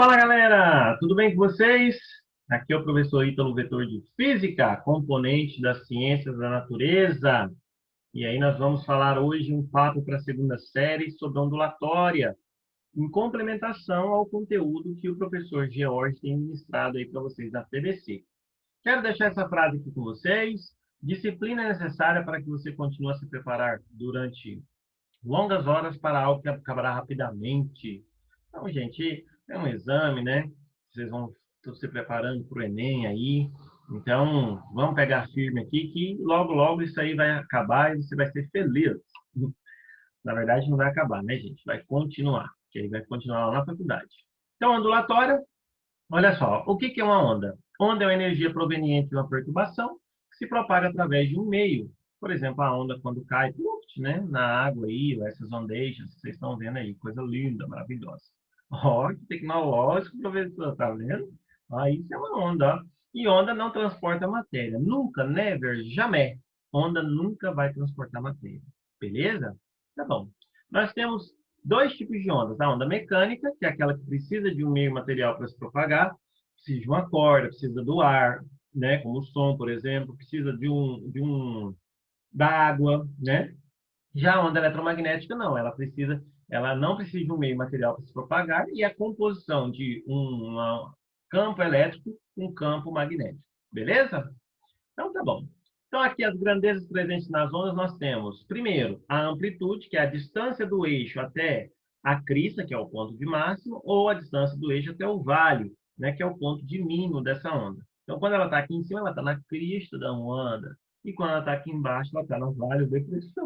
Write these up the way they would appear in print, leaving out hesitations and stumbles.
Fala galera, tudo bem com vocês? Aqui é o professor Ítalo, vetor de Física, componente das ciências da natureza. E aí nós vamos falar hoje um papo para a segunda série sobre ondulatória, em complementação ao conteúdo que o professor George tem ministrado aí para vocês na TDC. Quero deixar essa frase aqui com vocês. Disciplina é necessária para que você continue a se preparar durante longas horas para algo que acabará rapidamente. Então, gente, é um exame, né? Vocês estão se preparando para o Enem aí. Então, vamos pegar firme aqui que logo, logo isso aí vai acabar e você vai ser feliz. Na verdade, não vai acabar, né, gente? Vai continuar, que aí vai continuar lá na faculdade. Então, ondulatória, olha só, o que que é uma onda? Onda é uma energia proveniente de uma perturbação que se propaga através de um meio. Por exemplo, a onda quando cai, né, na água aí, essas ondations, vocês estão vendo aí, coisa linda, maravilhosa. Ó, que tecnológico, professor, tá vendo? Ah, isso é uma onda, ó. E onda não transporta matéria. Nunca, never, jamais. Onda nunca vai transportar matéria. Beleza? Tá bom. Nós temos dois tipos de ondas. A onda mecânica, que é aquela que precisa de um meio material para se propagar, precisa de uma corda, precisa do ar, né, como o som, por exemplo, precisa da água, né? Já a onda eletromagnética não, ela não precisa de um meio material para se propagar e a composição de um campo elétrico com um campo magnético. Beleza? Então tá bom. Então aqui as grandezas presentes nas ondas nós temos, primeiro, a amplitude, que é a distância do eixo até a crista, que é o ponto de máximo, ou a distância do eixo até o vale, né, que é o ponto de mínimo dessa onda. Então quando ela está aqui em cima, ela está na crista da onda, e quando ela está aqui embaixo, ela está no vale da crista,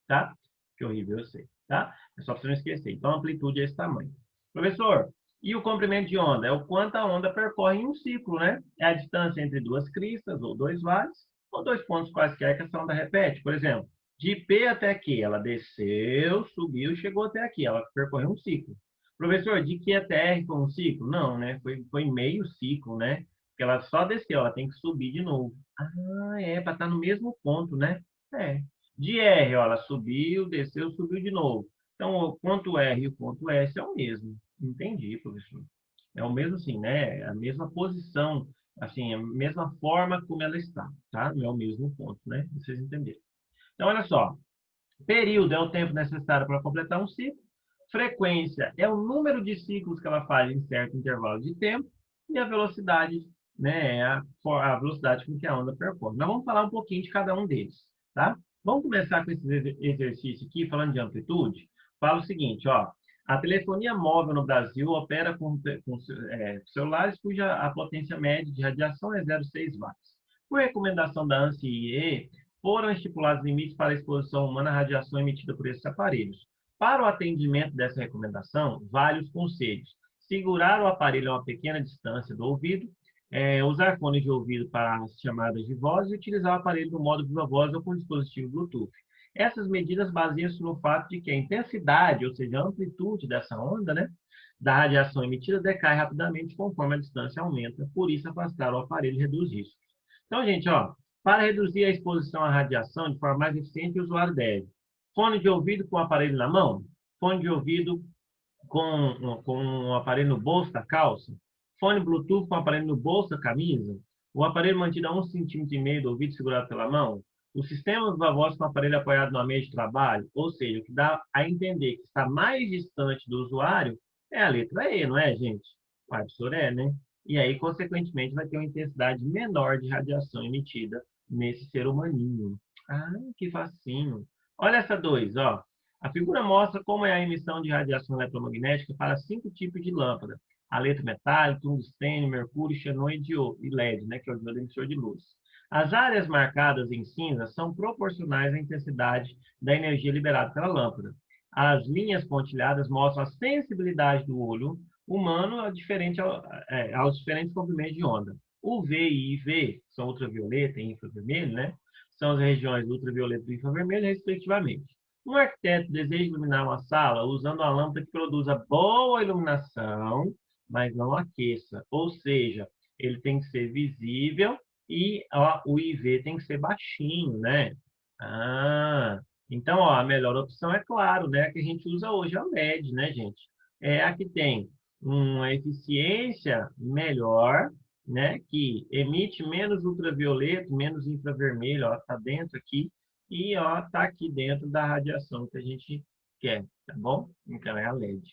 tá? Que horrível, eu sei, tá? É só para você não esquecer. Então a amplitude é esse tamanho. Professor, e o comprimento de onda? É o quanto a onda percorre em um ciclo, né? É a distância entre duas cristas, ou dois vales, ou dois pontos quaisquer que essa onda repete. Por exemplo, de P até Q, ela desceu, subiu, chegou até aqui. Ela percorreu um ciclo. Professor, de Q até R foi um ciclo? Não, né? Foi meio ciclo, né? Porque ela só desceu, ela tem que subir de novo. Ah, é, para estar no mesmo ponto, né? É. De R, ó, ela subiu, desceu, subiu de novo. Então, o ponto R e o ponto S é o mesmo. Entendi, professor. É o mesmo assim, né? A mesma posição, assim, a mesma forma como ela está, tá? Não é o mesmo ponto, né? Vocês entenderam. Então, olha só. Período é o tempo necessário para completar um ciclo. Frequência é o número de ciclos que ela faz em certo intervalo de tempo. E a velocidade, né? É a velocidade com que a onda percorre. Nós vamos falar um pouquinho de cada um deles, tá? Vamos começar com esse exercício aqui, falando de amplitude. Fala o seguinte, ó. A telefonia móvel no Brasil opera com celulares cuja a potência média de radiação é 0,6 watts. Por recomendação da ANSI-E, foram estipulados limites para a exposição humana à radiação emitida por esses aparelhos. Para o atendimento dessa recomendação, vale os conselhos: segurar o aparelho a uma pequena distância do ouvido, usar fones de ouvido para as chamadas de voz e utilizar o aparelho no modo viva voz ou com dispositivo Bluetooth. Essas medidas baseiam-se no fato de que a intensidade, ou seja, a amplitude dessa onda, né, da radiação emitida decai rapidamente conforme a distância aumenta, por isso afastar o aparelho reduz riscos. Então, gente, ó, para reduzir a exposição à radiação de forma mais eficiente, o usuário deve fone de ouvido com o aparelho na mão, fone de ouvido com o aparelho no bolso da calça, fone Bluetooth com o aparelho no bolso da camisa, o aparelho mantido a 1,5 cm do ouvido segurado pela mão, o sistema viva voz com o aparelho apoiado no meio de trabalho, ou seja, o que dá a entender que está mais distante do usuário é a letra E, não é, gente? O professor é, né? E aí, consequentemente, vai ter uma intensidade menor de radiação emitida nesse ser humaninho. Ah, que facinho. Olha essa 2, ó. A figura mostra como é a emissão de radiação eletromagnética para 5 tipos de lâmpada: haleto metálico, tungstênio, mercúrio, xenon e LED, né, que é o diodo emissor de luz. As áreas marcadas em cinza são proporcionais à intensidade da energia liberada pela lâmpada. As linhas pontilhadas mostram a sensibilidade do olho humano aos diferentes comprimentos de onda. O V e IV, que são ultravioleta e infravermelho, né, são as regiões ultravioleta e infravermelho, respectivamente. Um arquiteto deseja iluminar uma sala usando uma lâmpada que produza boa iluminação, mas não aqueça. Ou seja, ele tem que ser visível e ó, o IV tem que ser baixinho, né? Ah, então ó, a melhor opção é claro, né? A que a gente usa hoje é o LED, né, gente? É a que tem uma eficiência melhor, né, que emite menos ultravioleta, menos infravermelho, ó, está dentro aqui, e ó, está aqui dentro da radiação que a gente quer, tá bom? Então é a LED.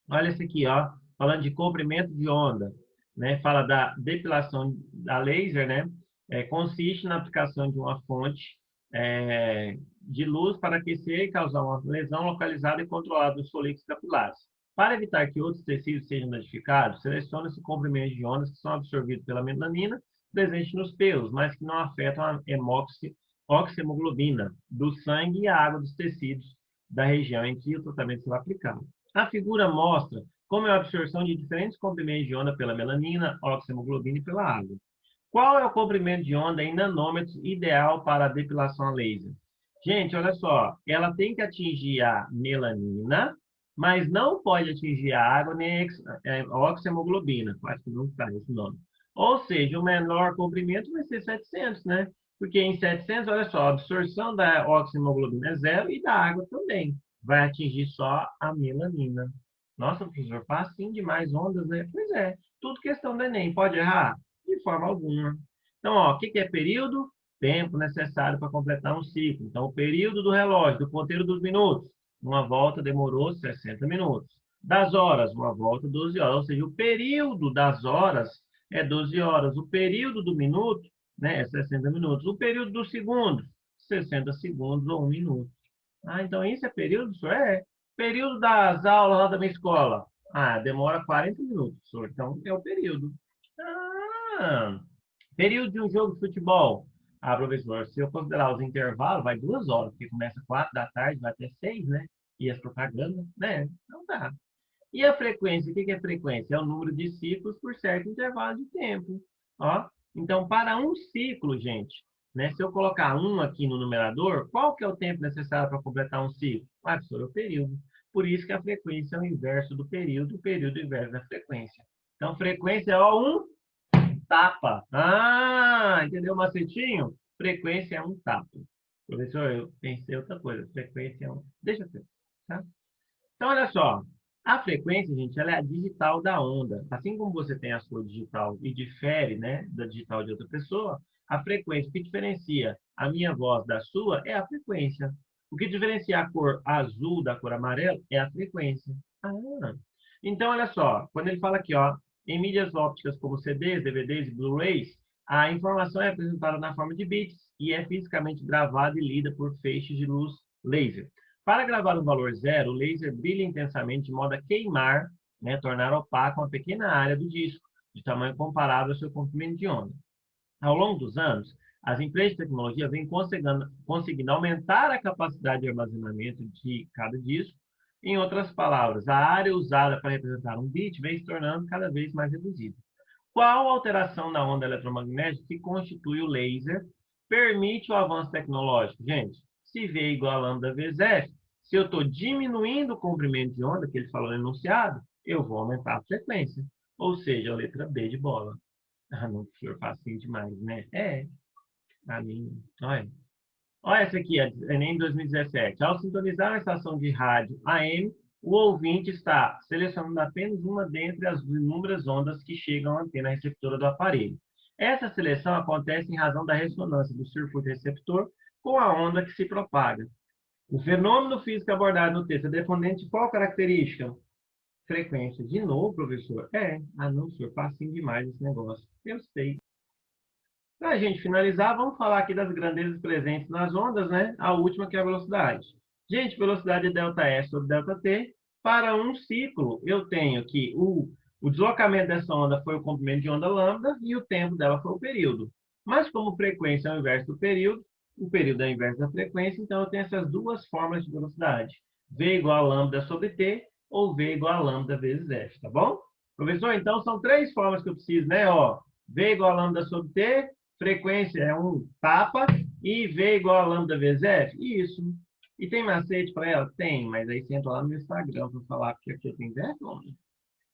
Olha esse aqui, ó, falando de comprimento de onda, né? Fala da depilação da laser, né? Consiste na aplicação de uma fonte de luz para aquecer e causar uma lesão localizada e controlada dos folículos capilares. Para evitar que outros tecidos sejam danificados, seleciona-se comprimentos de ondas que são absorvidos pela melanina presente nos pelos, mas que não afetam a oxihemoglobina do sangue e a água dos tecidos da região em que o tratamento será aplicado. A figura mostra como é a absorção de diferentes comprimentos de onda pela melanina, oxihemoglobina e pela água. Qual é o comprimento de onda em nanômetros ideal para a depilação a laser? Gente, olha só, ela tem que atingir a melanina, mas não pode atingir a água nem a oxihemoglobina. Acho que não está esse nome. Ou seja, o menor comprimento vai ser 700, né? Porque em 700, olha só, a absorção da oxihemoglobina é zero e da água também. Vai atingir só a melanina. Nossa, professor, facinho demais ondas, né? Pois é, tudo questão do Enem. Pode errar? De forma alguma. Então, ó, o que é período? Tempo necessário para completar um ciclo. Então, o período do relógio, do ponteiro dos minutos. Uma volta demorou 60 minutos. Das horas, uma volta 12 horas. Ou seja, o período das horas é 12 horas. O período do minuto, né, é 60 minutos. O período dos segundos, 60 segundos ou 1 minuto. Ah, então isso é período, senhor? É. Período das aulas lá da minha escola. Ah, demora 40 minutos, senhor. Então, é o período. Ah, período de um jogo de futebol. Ah, professor, se eu considerar os intervalos, vai 2 horas, porque começa 4 da tarde, vai até 6, né? E as propagandas, né? Não dá. E a frequência, o que é frequência? É o número de ciclos por certo intervalo de tempo. Ó, então, para um ciclo, gente, né, se eu colocar 1 aqui no numerador, qual que é o tempo necessário para completar um ciclo? Ah, professor, é o período. Por isso que a frequência é o inverso do período, o período é o inverso da frequência. Então, frequência é ó, um tapa. Ah, entendeu o macetinho? Frequência é um tapa. Professor, eu pensei outra coisa. Frequência é um... Deixa eu ver, tá? Então, olha só. A frequência, gente, ela é a digital da onda. Assim como você tem a sua digital e difere, né, da digital de outra pessoa, a frequência que diferencia a minha voz da sua é a frequência. O que diferencia a cor azul da cor amarela é a frequência. Ah, então, olha só. Quando ele fala aqui, ó, em mídias ópticas como CDs, DVDs e Blu-rays, a informação é apresentada na forma de bits e é fisicamente gravada e lida por feixes de luz laser. Para gravar um valor zero, o laser brilha intensamente de modo a queimar, né, tornar opaco uma pequena área do disco, de tamanho comparável ao seu comprimento de onda. Ao longo dos anos, as empresas de tecnologia vêm conseguindo aumentar a capacidade de armazenamento de cada disco. Em outras palavras, a área usada para representar um bit vem se tornando cada vez mais reduzida. Qual alteração na onda eletromagnética que constitui o laser permite o avanço tecnológico? Gente, se V igual a lambda vezes F, se eu estou diminuindo o comprimento de onda, que ele falou no enunciado, eu vou aumentar a frequência. Ou seja, a letra B de bola. Ah, não, professor, facinho demais, né? É, pra mim. Olha. Olha essa aqui, a Enem 2017. Ao sintonizar a estação de rádio AM, o ouvinte está selecionando apenas uma dentre as inúmeras ondas que chegam à antena receptora do aparelho. Essa seleção acontece em razão da ressonância do circuito receptor com a onda que se propaga. O fenômeno físico abordado no texto é dependente de qual característica? Frequência. De novo, professor? É. Ah, não, senhor, facinho demais esse negócio. Eu sei. Para a gente finalizar, vamos falar aqui das grandezas presentes nas ondas, né? A última que é a velocidade. Gente, velocidade é ΔS sobre ΔT. Para um ciclo, eu tenho que o deslocamento dessa onda foi o comprimento de onda lambda e o tempo dela foi o período. Mas como frequência é o inverso do período, o período é o inverso da frequência, então eu tenho essas duas formas de velocidade. V igual a lambda sobre T ou V igual a lambda vezes F, tá bom? Professor, então são 3 formas que eu preciso, né? Ó, V igual a lambda sobre T, frequência é um tapa e V igual a lambda vezes F? Isso. E tem macete para ela? Tem, mas aí você entra lá no Instagram para falar que aqui tem vergonha,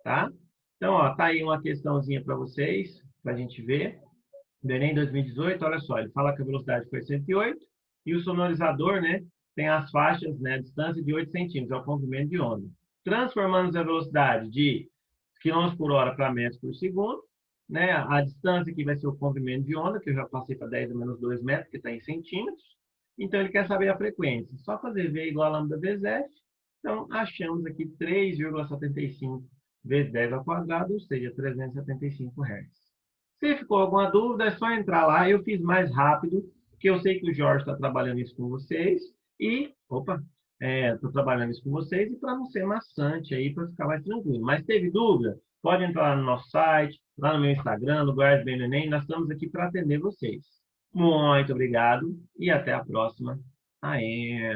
tá? Então, ó, tá aí uma questãozinha para vocês, para a gente ver. Do Enem 2018, olha só, ele fala que a velocidade foi 108 e o sonorizador, né, tem as faixas, né, a distância de 8 centímetros, é o comprimento de onda. Transformamos a velocidade de km por hora para metros por segundo, né? A distância aqui vai ser o comprimento de onda, que eu já passei para 10 a menos 2 metros, que está em centímetros. Então, ele quer saber a frequência. Só fazer V igual a lambda vezes F. Então, achamos aqui 3,75 vezes 10 ao quadrado, ou seja, 375 Hz. Se ficou alguma dúvida, é só entrar lá. Eu fiz mais rápido, porque eu sei que o Jorge está trabalhando isso com vocês. E, opa, estou trabalhando isso com vocês e para não ser maçante aí, para ficar mais tranquilo. Mas teve dúvida? Pode entrar lá no nosso site, lá no meu Instagram, no Guarda Bem no Enem. Nós estamos aqui para atender vocês. Muito obrigado e até a próxima. Aê!